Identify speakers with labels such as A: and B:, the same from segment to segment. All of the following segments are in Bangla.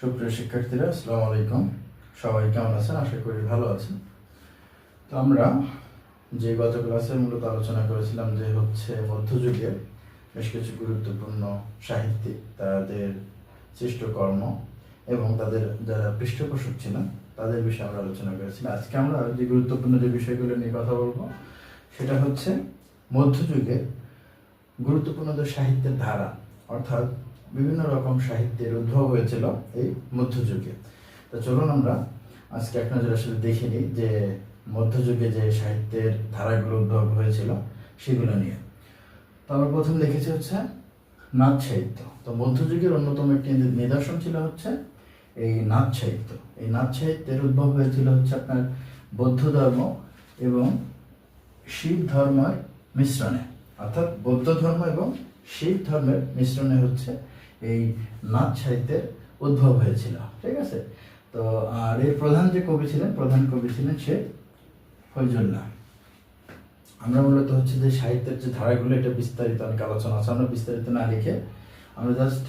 A: সুপ্রিয় শিক্ষার্থীরা, আসসালামু আলাইকুম। সবাই কেমন আছেন? আশা করি ভালো আছেন। তো আমরা যে গত ক্লাসে মূলত আলোচনা করেছিলাম যে মধ্যযুগের বেশ কিছু গুরুত্বপূর্ণ সাহিত্যিক, তাদের সৃষ্ট কর্ম এবং তাদের যারা পৃষ্ঠপোষক ছিলেন তাদের বিষয়ে আমরা আলোচনা করেছিলাম। আজকে আমরা যে গুরুত্বপূর্ণ যে বিষয়গুলো নিয়ে কথা বলবো সেটা হচ্ছে মধ্যযুগের গুরুত্বপূর্ণ যে সাহিত্যের ধারা, অর্থাৎ বিভিন্ন রকম সাহিত্যের উদ্ভব হয়েছিল এই মধ্যযুগে। তো চলুন আমরা আজকে এক নজর আসলে দেখে নিই যে মধ্যযুগে যে সাহিত্যের ধারাগুলো উদ্ভব হয়েছিল সেগুলো নিয়ে। তো আমরা প্রথম দেখেছি নাচ সাহিত্য। তো মধ্যযুগের অন্যতম একটি নিদর্শন ছিল এই নাচ সাহিত্য। এই নাচ সাহিত্যের উদ্ভব হয়েছিল আপনার বৌদ্ধ ধর্ম এবং শিব ধর্মের মিশ্রণে, অর্থাৎ বৌদ্ধ ধর্ম এবং শিখ ধর্মের মিশ্রণে এই নাচ সাহিত্যের উদ্ভব হয়েছিল। ঠিক আছে। তো আর এর প্রধান কবি ছিলেন শেখ ফয়জুল্লাহ। আমরা মূলত যে সাহিত্যের যে ধারাগুলো, এটা বিস্তারিত অনেক আলোচনা আছে, আমরা বিস্তারিত না লিখে আমরা জাস্ট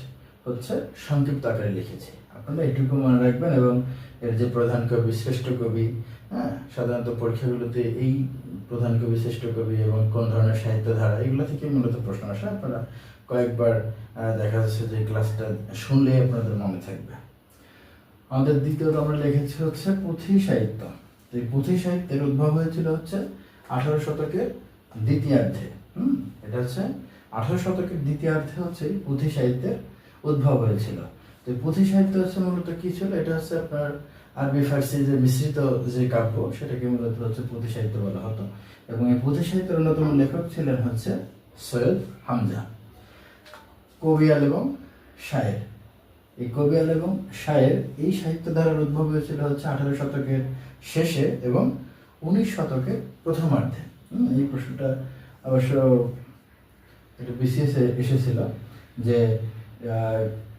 A: সংক্ষিপ্ত আকারে লিখেছি। আপনারা এটুকু মনে রাখবেন। এবং এর যে প্রধান কবি, শ্রেষ্ঠ কবি, সাধারণত পরীক্ষাগুলোতে এই প্রধান কবি, শ্রেষ্ঠ কবি এবং কোন ধরনের সাহিত্য ধারা, এগুলো থেকে মূলত প্রশ্ন আসে। আপনারা কয়েকবার দেখা যাচ্ছে যে ক্লাসটা শুনলে আপনাদের মনে থাকবে। আমাদের দ্বিতীয়ত আমরা লিখেছি পুঁথি সাহিত্য। এই পুঁথি সাহিত্যের উদ্ভব হয়েছিল 18 শতকের দ্বিতীয়ার্ধে। এটা 18 শতকের দ্বিতীয়ার্ধে এই পুঁথি সাহিত্যের উদ্ভব হয়েছিল। তো পুঁথি সাহিত্য মূলত কি ছিল? এটা আপনার আরবি ফার্সি যে মিশ্রিত যে কাব্য, সেটাকে মূলত পুঁথি সাহিত্য বলা হতো। এবং এই পুঁথি সাহিত্যের অন্যতম লেখক ছিলেন সৈয়দ হামজা। কবিয়াল এবং শায়ের, এই কবিয়াল এবং শায়ের এই সাহিত্য ধারার উদ্ভব হয়েছিল 18 শতকের শেষে এবং 19 শতকের প্রথমার্ধে। এই প্রশ্নটা অবশ্য একটু বিসিএস এসেছিল যে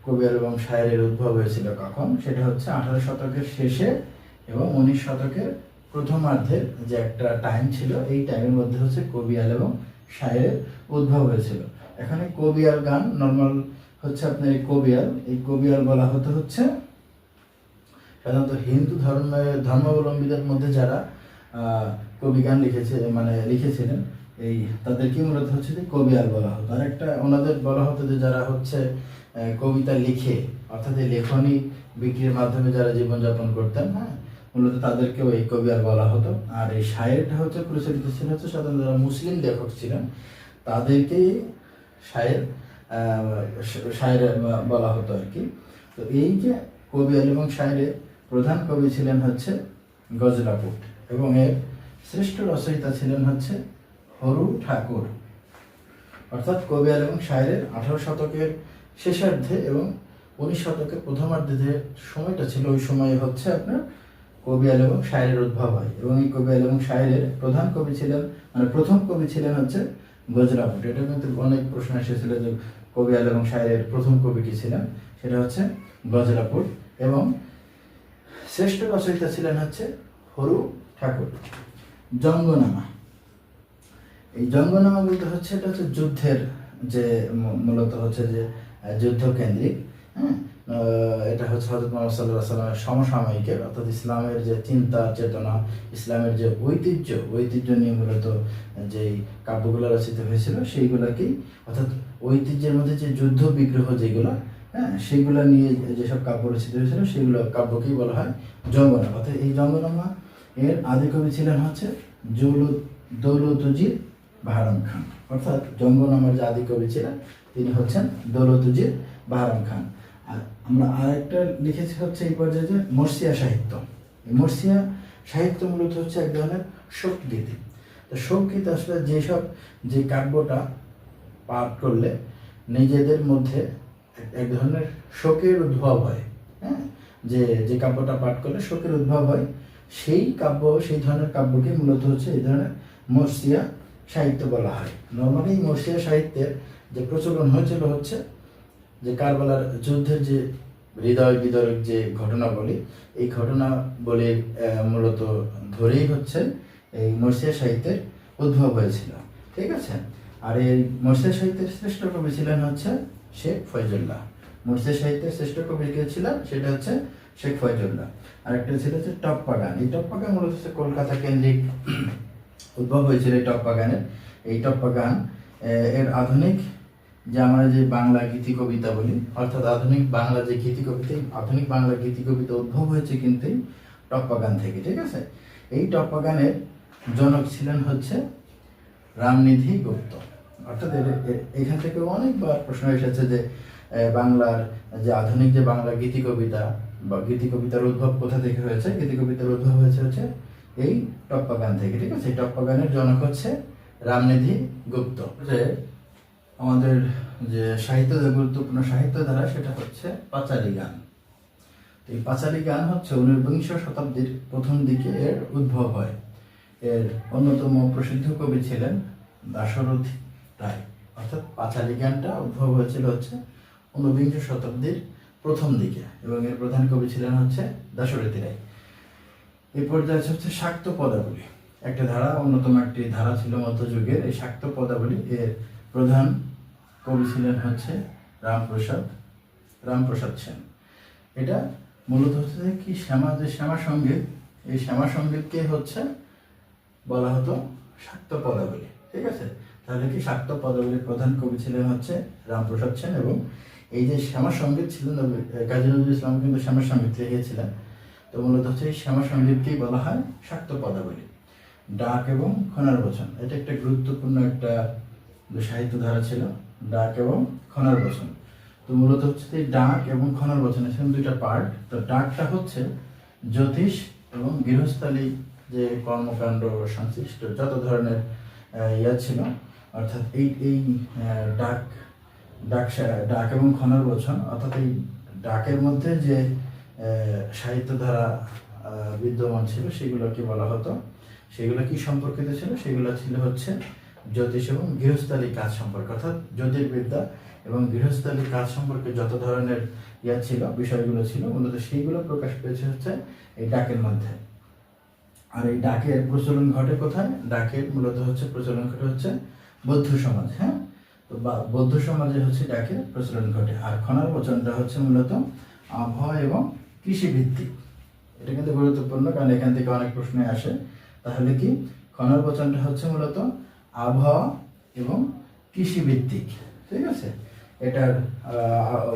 A: কবিয়াল এবং শায়েরের উদ্ভব হয়েছিল কখন। সেটা 18 শতকের শেষে এবং 19 শতকের প্রথমার্ধের যে একটা টাইম ছিল, এই টাইমের মধ্যে কবিয়াল এবং শায়েরের উদ্ভব হয়েছিল। এখানে কবিয়াল গান নর্মাল আপনার এই কবিয়াল বলা হতো সাধারণত হিন্দু ধর্মাবলম্বীদের মধ্যে যারা কবি গান লিখেছিলেন, এই তাদেরকে মূলত কবিয়াল বলা হতো। আর একটা ওনাদের বলা হতো যে যারা কবিতা লিখে, অর্থাৎ এই লেখনী বিক্রির মাধ্যমে যারা জীবনযাপন করতেন, মূলত তাদেরকেও এই কবিয়াল বলা হতো। আর এই শায়েরটা প্রচলিত ছিল সাধারণত যারা মুসলিম লেখক ছিলেন তাদেরকেই শায়ের বলা হতো আর কি। তো এই যে কবিয়াল এবং শায়েরের প্রধান কবি ছিলেন গজলাপুট এবং এর শ্রেষ্ঠ রচয়িতা ছিলেন হরু ঠাকুর। অর্থাৎ কবিয়াল এবং শায়েরের 18 শতকের শেষার্ধে এবং 19 শতকের প্রথমার্ধে যে সময়টা ছিল, ওই সময়ে আপনার কবিয়াল এবং শায়েরের উদ্ভব হয়। এবং এই কবিয়াল এবং শায়েরের প্রধান কবি ছিলেন, প্রথম কবি ছিলেন গজলাপুট। এটা কিন্তু অনেক প্রশ্ন এসেছিল যে কবিয়াল এবং শায়েরের প্রথম কবি কি ছিলেন, সেটা গজলাপুট। এবং শ্রেষ্ঠ রচয়িতা ছিলেন হরু ঠাকুর। জঙ্গনামা, এই জঙ্গনামা বলতে এটা যুদ্ধের যে মূলত যে যুদ্ধ কেন্দ্রিক। এটা হযরত মুহাম্মদ সাল্লাল্লাহু আলাইহি ওয়াসাল্লামের সমসাময়িকের, অর্থাৎ ইসলামের যে চিন্তা চেতনা, ইসলামের যে ঐতিহ্য নিয়ে মূলত যেই কাব্যগুলো রচিত হয়েছিল সেইগুলোকেই, অর্থাৎ ঐতিহ্যের মধ্যে যে যুদ্ধ বিগ্রহ যেগুলো, সেইগুলো নিয়ে যেসব কাব্য রচিত হয়েছিল সেগুলো কাব্যকেই বলা হয় জঙ্গনামা। অর্থাৎ এই জঙ্গনামা এর আদি কবি ছিলেন দৌলতুজির বাহরাম খান। অর্থাৎ জঙ্গনামার যে আদি কবি ছিলেন তিনি দৌলতুজির বাহরাম খান। আর আমরা আরেকটা লিখেছি এই পর্যায়ে যে মরসিয়া সাহিত্য। এই মরসিয়া সাহিত্য মূলত এক ধরনের শোকগীতি। তো শোকগীত আসলে যে কাব্যটা পাঠ করলে নিজেদের মধ্যে এক ধরনের শোকের উদ্ভব হয়, যে কাব্যটা পাঠ করলে শোকের উদ্ভব হয়, সেই ধরনের কাব্যকে মূলত এই ধরনের মরসিয়া সাহিত্য বলা হয়। নর্মালি মরসিয়া সাহিত্যের যে প্রচলন হয়েছিল যে কারবালার যুদ্ধের যে হৃদয় বিদারক যে ঘটনাবলী, এই ঘটনাবলী মূলত ধরেই এই মরসিয়া সাহিত্যের উদ্ভব হয়েছিল। ঠিক আছে। আর এই মরসিয়া সাহিত্যের শ্রেষ্ঠ কবি ছিলেন শেখ ফয়জুল্লাহ। মুর্শিদ সাহিত্যের শ্রেষ্ঠ কবি কে ছিলেন, সেটা হচ্ছে শেখ ফয়জুল্লাহ। আর একটা ছিল হচ্ছে টপ্পা গান। এই টপ্পা গান মূলত হচ্ছে কলকাতা কেন্দ্রিক উদ্ভব হয়েছিল এই টপ্পা গানের। এই টপ্পা গান এর আধুনিক যে আমরা যে বাংলা গীতি কবিতা বলি, অর্থাৎ আধুনিক বাংলা যে গীতি কবিতা, আধুনিক বাংলা গীতি কবিতা উদ্ভব হয়েছে কিন্তু এই টপ্পা গান থেকে। ঠিক আছে, এই টপ্পা গানের জনক ছিলেন হচ্ছে রামনিধি গুপ্ত। অর্থাৎ এখান থেকে অনেকবার প্রশ্ন এসেছে যে বাংলার যে আধুনিক যে বাংলা গীতি কবিতা বা গীতি কবিতার উদ্ভব কোথা থেকে হয়েছে। গীতি কবিতার উদ্ভব হয়েছে হচ্ছে এই টপ্পা গান থেকে। ঠিক আছে, এই টপ্পা গানের জনক হচ্ছে রামনিধি গুপ্ত। যে আমাদের যে সাহিত্য, গুরুত্বপূর্ণ সাহিত্য ধারা, সেটা হচ্ছে পাঁচালী গান। এই পাঁচালী গান হচ্ছে 19বিংশ শতাব্দীর প্রথম দিকে এর উদ্ভব হয়। এর অন্যতম প্রসিদ্ধ কবি ছিলেন দাশরথী রায়। অর্থাৎ পাঁচালী গানটা উদ্ভব হয়েছিল হচ্ছে 19বিংশ শতাব্দীর প্রথম দিকে, এবং এর প্রধান কবি ছিলেন হচ্ছে দাশরথী রায়। এই পর্যায়ে হচ্ছে শাক্ত পদাবলী, একটা ধারা, অন্যতম একটি ধারা ছিল মধ্যযুগের। এই শাক্ত পদাবলী এর প্রধান কবি ছিলেন হচ্ছে রামপ্রসাদ সেন। এটা মূলত হচ্ছে কি শ্যামা সঙ্গীত, এই শ্যামা সঙ্গীতকে হচ্ছে বলা হতো শাক্ত পদাবলী। ঠিক আছে, তাহলে কি শাক্ত পদাবলীর প্রধান কবি ছিলেন হচ্ছে রামপ্রসাদ সেন। এবং এই যে শ্যামা সঙ্গীত ছিলেন, কাজী নজরুল ইসলাম কিন্তু শ্যামা সঙ্গীত লিখেছিলেন। তো মূলত হচ্ছে এই শ্যামা সঙ্গীতকেই বলা হয় শাক্ত পদাবলী। ডাক এবং খনার বচন, এটা একটা গুরুত্বপূর্ণ একটা সাহিত্য ধারা ছিল, ডাক এবং খনার বচন। তো মূলত হচ্ছে এই ডাক এবং খনার বচন, এখানে দুইটা পার্ট। তো ডাকটা হচ্ছে জ্যোতিষ এবং গৃহস্থালী যে কর্মকাণ্ড সংশ্লিষ্ট যত ধরনের ইয়া ছিল, অর্থাৎ এই ডাক ডাক ডাক এবং খনার বচন, অর্থাৎ এই ডাকের মধ্যে যে সাহিত্য ধারা বিদ্যমান ছিল সেগুলোকে বলা হতো, সেগুলো কি সম্পর্কিত ছিল, সেগুলো ছিল হচ্ছে জ্যোতিষ এবং গৃহস্থালী কাজ সম্পর্কে, অর্থাৎ জ্যোতির্বিদ্যা এবং গৃহস্থালী কাজ সম্পর্কে যত ধরনের ইয়া ছিল, বিষয়গুলো ছিল, মূলত সেইগুলো প্রকাশ পেয়েছে হচ্ছে এই ডাকের মধ্যে। আর এই ডাকের প্রচলন ঘটে কোথায়? ডাকের মূলত হচ্ছে প্রচলন ঘটে হচ্ছে বৌদ্ধ সমাজ। হ্যাঁ, তো বৌদ্ধ সমাজে হচ্ছে ডাকের প্রচলন ঘটে। আর খনার বচনটা হচ্ছে মূলত আবহাওয়া এবং কৃষি ভিত্তিক। এটা কিন্তু গুরুত্বপূর্ণ, কারণ এখান থেকে অনেক প্রশ্ন আসে। তাহলে কি খনার বচনটা হচ্ছে মূলত আবহাওয়া এবং কৃষি ভিত্তিক। ঠিক আছে, এটার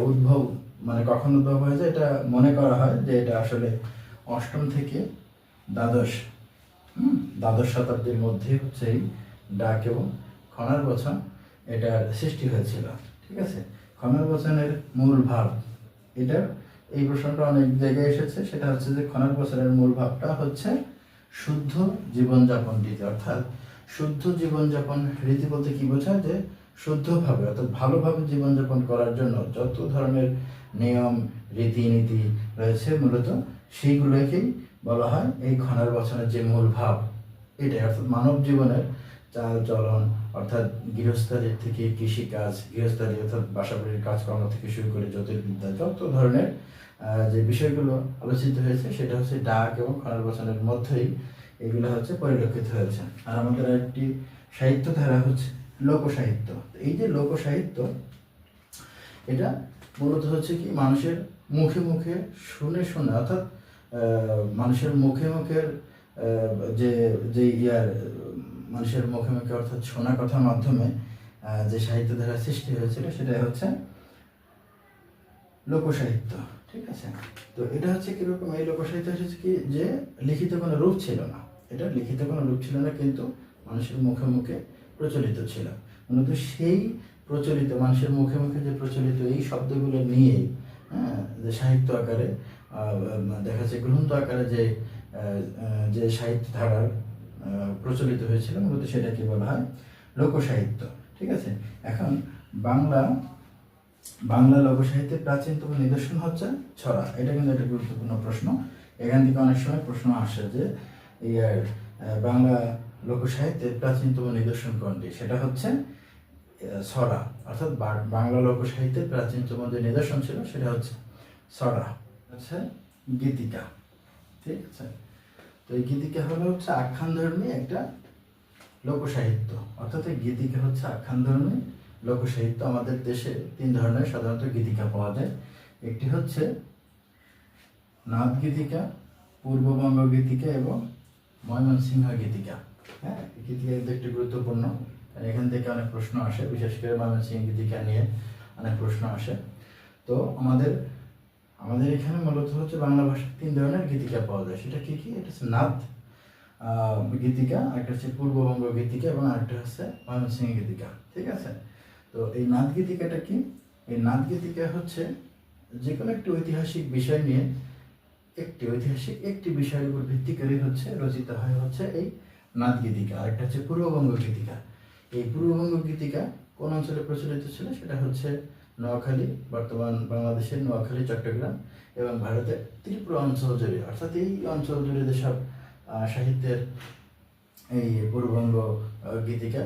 A: উদ্ভব মানে কখন উদ্ভব হয়েছে, এটা মনে করা হয় যে এটা আসলে অষ্টম থেকে দ্বাদশ শতাব্দীর মধ্যে হচ্ছে এই ডাক এবং খনার বচন এটার সৃষ্টি হয়েছিল। ঠিক আছে, খনার বচনের মূল ভাব, এটার এই প্রশ্নটা অনেক জায়গায় এসেছে। সেটা হচ্ছে যে খনার বচনের মূল ভাবটা হচ্ছে শুদ্ধ জীবনযাপন রীতি। অর্থাৎ শুদ্ধ জীবনযাপন রীতি বলতে কি বোঝায়? যে শুদ্ধভাবে অর্থাৎ ভালোভাবে জীবনযাপন করার জন্য যত ধরনের নিয়ম রীতিনীতি রয়েছে, মূলত সেইগুলোকেই বলা হয় এই খনার বচনের যে মূল ভাব। এটাই অর্থাৎ মানব জীবনের চাল চলন, অর্থাৎ গৃহস্থালী থেকে কৃষিকাজ, গৃহস্থালী অর্থাৎ বাসাবাড়ির কাজকর্ম থেকে শুরু করে জ্যোতির্বিদ্যা, যত ধরনের যে বিষয়গুলো আলোচিত হয়েছে সেটা হচ্ছে ডাক এবং খনার বচনের মধ্যেই এগুলো হচ্ছে পরিলক্ষিত হয়েছে। আর আমাদের একটি সাহিত্য ধারা হচ্ছে লোকসাহিত্য। এই যে লোকসাহিত্য, এটা মূলত হচ্ছে কি মানুষের মুখে মুখে শুনে শুনে, অর্থাৎ মানুষের মুখে মুখের যে যে ইয়ার মানুষের মুখে মুখে অর্থাৎ শোনা কথার মাধ্যমে যে সাহিত্য ধারা সৃষ্টি হয়েছিল সেটাই হচ্ছে লোকসাহিত্য। ঠিক আছে, তো এটা হচ্ছে কিরকম? এই লোকসাহিত্য হচ্ছে কি যে লিখিত কোনো রূপ ছিল না, এটা লিখিত কোনো রূপ ছিল না, কিন্তু মানুষের মুখে মুখে প্রচলিত ছিল। মূলত সেই প্রচলিত মানুষের মুখে মুখে যে প্রচলিত এই শব্দগুলো নিয়েই যে সাহিত্য আকারে দেখা যাচ্ছে গ্রন্থ আকারে যে সাহিত্য ধারার প্রচলিত হয়েছিল, মূলত সেটাকে বলা হয় লোকসাহিত্য। ঠিক আছে, এখন বাংলা লোকসাহিত্যের প্রাচীনতম নিদর্শন হচ্ছে ছড়া। এটা কিন্তু একটা গুরুত্বপূর্ণ প্রশ্ন। এখান থেকে অনেক সময় প্রশ্ন আসে যে বাংলা লোকসাহিত্যের প্রাচীনতম নিদর্শন কোনটি? সেটা হচ্ছে ছড়া। অর্থাৎ বাংলা লোকসাহিত্যের প্রাচীনতম যে নিদর্শন ছিল সেটা হচ্ছে ছড়া, হচ্ছে গীতিকা। ঠিক আছে, তো এই গীতিকা হলো হচ্ছে আখ্যানধর্মী একটা লোকসাহিত্য। অর্থাৎ এই গীতিকা হচ্ছে আখ্যানধর্মী লোকসাহিত্য আমাদের দেশে তিন ধরনের সাধারণত গীতিকা পাওয়া যায়। একটি হচ্ছে নাথ গীতিকা, পূর্ববঙ্গ গীতিকা এবং ময়মনসিংহ গীতিকা। হ্যাঁ, গীতিকা কিন্তু একটি গুরুত্বপূর্ণ, এখান থেকে অনেক প্রশ্ন আসে, বিশেষ করে ময়মনসিংহ গীতিকা নিয়ে অনেক প্রশ্ন আসে। তো আমাদের এখানে মূলত হচ্ছে বাংলা ভাষায় তিন ধরনের গীতিকা পাওয়া যায়। সেটা কি কি? এটা হচ্ছে নাথ গীতিকা, একটা হচ্ছে পূর্ববঙ্গ গীতিকা এবং আরেকটা হচ্ছে ময়মনসিংহ গীতিকা। ঠিক আছে? তো এই নাথ গীতিকাটা কি? এই নাথ গীতিকা হচ্ছে যে কোনো একটি ঐতিহাসিক বিষয় নিয়ে একটি বিষয়ের উপর ভিত্তি করে হচ্ছে রচিত হয় হচ্ছে এই নাথ গীতিকা। আরেকটা হচ্ছে পূর্ববঙ্গ গীতিকা। এই পূর্ববঙ্গ গীতিকা কোন অঞ্চলে প্রচলিত ছিল? সেটা হচ্ছে নোয়াখালী, বর্তমান বাংলাদেশের নোয়াখালী, চট্টগ্রাম এবং ভারতের ত্রিপুরা অঞ্চল জুড়ে, অর্থাৎ এই অঞ্চল জুড়ে যেসব সাহিত্যের এই পূর্ববঙ্গ গীতিকা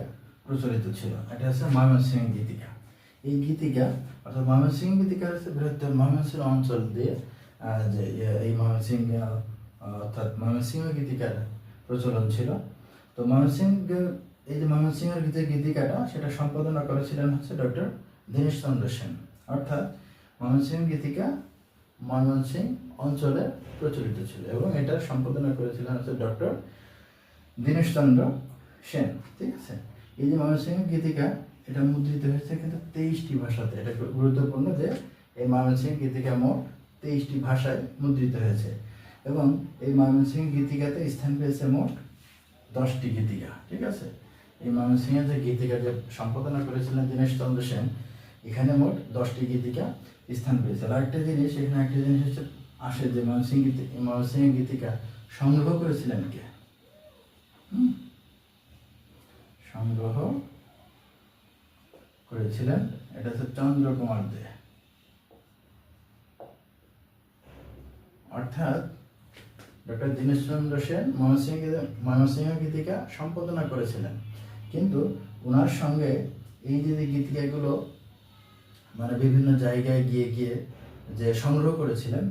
A: প্রচলিত ছিল, এটা হচ্ছে ময়মনসিংহ গীতিকা। এই গীতিকা অর্থাৎ ময়মনসিংহ গীতিকা হচ্ছে বৃহত্তর ময়মনসিংহ অঞ্চল দিয়ে যে এই ময়মনসিংহ অর্থাৎ ময়মনসিংহ গীতিকার প্রচলন ছিল। তো এই যে ময়মনসিংহের যে গীতিকাটা, সেটা সম্পাদনা করেছিলেন হচ্ছে ডক্টর দীনেশচন্দ্র সেন। অর্থাৎ ময়মনসিংহ গীতিকা ময়মনসিংহ অঞ্চলে প্রচলিত ছিল এবং এটা সম্পাদনা করেছিলেন হচ্ছে ডক্টর দীনেশচন্দ্র সেন। ঠিক আছে? এই যে ময়মনসিংহ গীতিকা, এটা মুদ্রিত হয়েছে কিন্তু 23টি ভাষাতে। এটা গুরুত্বপূর্ণ যে এই ময়মনসিংহ গীতিকা মোট 23টি ভাষায় মুদ্রিত হয়েছে এবং এই ময়মনসিংহ গীতিকাতে স্থান পেয়েছে মোট 10টি গীতিকা। ঠিক আছে? এই ময়মনসিংহের যে গীতিকা যে সম্পাদনা করেছিলেন দীনেশচন্দ্র সেন, এখানে মোট 10টি গীতিকা স্থান পেয়েছে। আর একটা জিনিস, এখানে একটা জিনিস হচ্ছে আসে যে ময়মনসিংহ গীতিকা সংগ্রহ করেছিলেন কে? সংগ্রহ করেছিলেন, এটা হচ্ছে চন্দ্রকুমার দে। অর্থাৎ ডক্টর দীনেশচন্দ্র সেন ময়মনসিংহ গীতিকা সম্পাদনা করেছিলেন, কিন্তু ওনার সঙ্গে এই যে গীতিকাগুলো মানে বিভিন্ন জায়গায় গিয়ে গিয়ে যে সংগ্রহ করেছিলেন,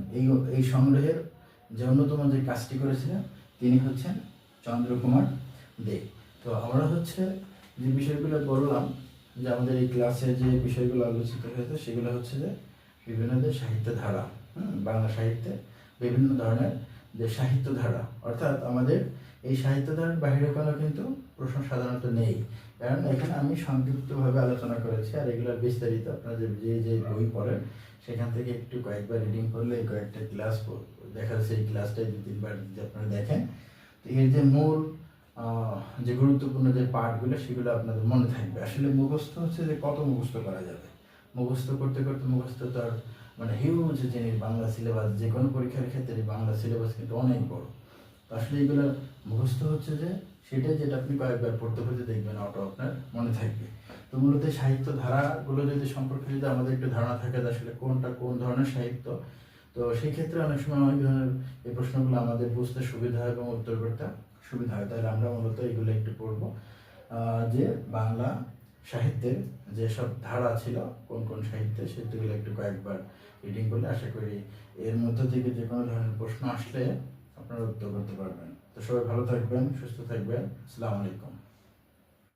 A: এই সংগ্রহের যে অন্যতম যে কাজটি করেছিলেন তিনি হচ্ছেন চন্দ্রকুমার দে। তো আমরা হচ্ছে যে বিষয়গুলো বললাম, যে আমাদের এই ক্লাসে যে বিষয়গুলো আলোচিত হয়েছে, সেগুলো হচ্ছে যে বিভিন্ন যে সাহিত্য ধারা, বাংলা সাহিত্যে বিভিন্ন ধরনের যে সাহিত্য ধারা, অর্থাৎ আমাদের এই সাহিত্য ধারার বাইরে কোনো কিন্তু প্রশ্ন সাধারণত নেই, কারণ এখানে আমি সংক্ষিপ্তভাবে আলোচনা করেছি। আর এগুলোর বিস্তারিত আপনারা যে বই পড়েন সেখান থেকে একটু কয়েকবার রিডিং করলে, কয়েকটা ক্লাস দেখা যাচ্ছে এই ক্লাসটাই 2-3বার যদি আপনারা দেখেন, তো এর যে মূল যে গুরুত্বপূর্ণ যে পার্টগুলো সেগুলো আপনাদের মনে থাকবে। আসলে মুখস্থ হচ্ছে যে কত মুখস্থ করা যাবে, মুখস্থ করতে করতে মুখস্থ তো আর মানে হিউজ জিনিস। বাংলা সিলেবাস যে কোনো পরীক্ষার ক্ষেত্রে বাংলা সিলেবাস কিন্তু অনেক বড়। তো আসলে এগুলো মুখস্থ হচ্ছে যে সেটাই, যেটা আপনি কয়েকবার পড়তে পড়তে দেখবেন অটো আপনার মনে থাকবে। তো মূলত সাহিত্য ধারাগুলো যদি সম্পর্কে যদি আমাদের একটু ধারণা থাকে যে আসলে কোনটা কোন ধরনের সাহিত্য, তো সেই ক্ষেত্রে অনেক সময় অনেক ধরনের এই প্রশ্নগুলো আমাদের বুঝতে সুবিধা হয় এবং উত্তর করতে সুবিধা হয়। তাহলে আমরা মূলত এগুলো একটু পড়বো, যে বাংলা সাহিত্যের যেসব ধারা ছিল কোন কোন সাহিত্যে, সেগুলো একটু কয়েকবার রিডিং করলে আশা করি এর মধ্য থেকে যে কোনো ধরনের প্রশ্ন আসলে আপনারা উত্তর করতে পারবেন। তো সবাই ভালো থাকবেন, সুস্থ থাকবেন। আসসালামু আলাইকুম।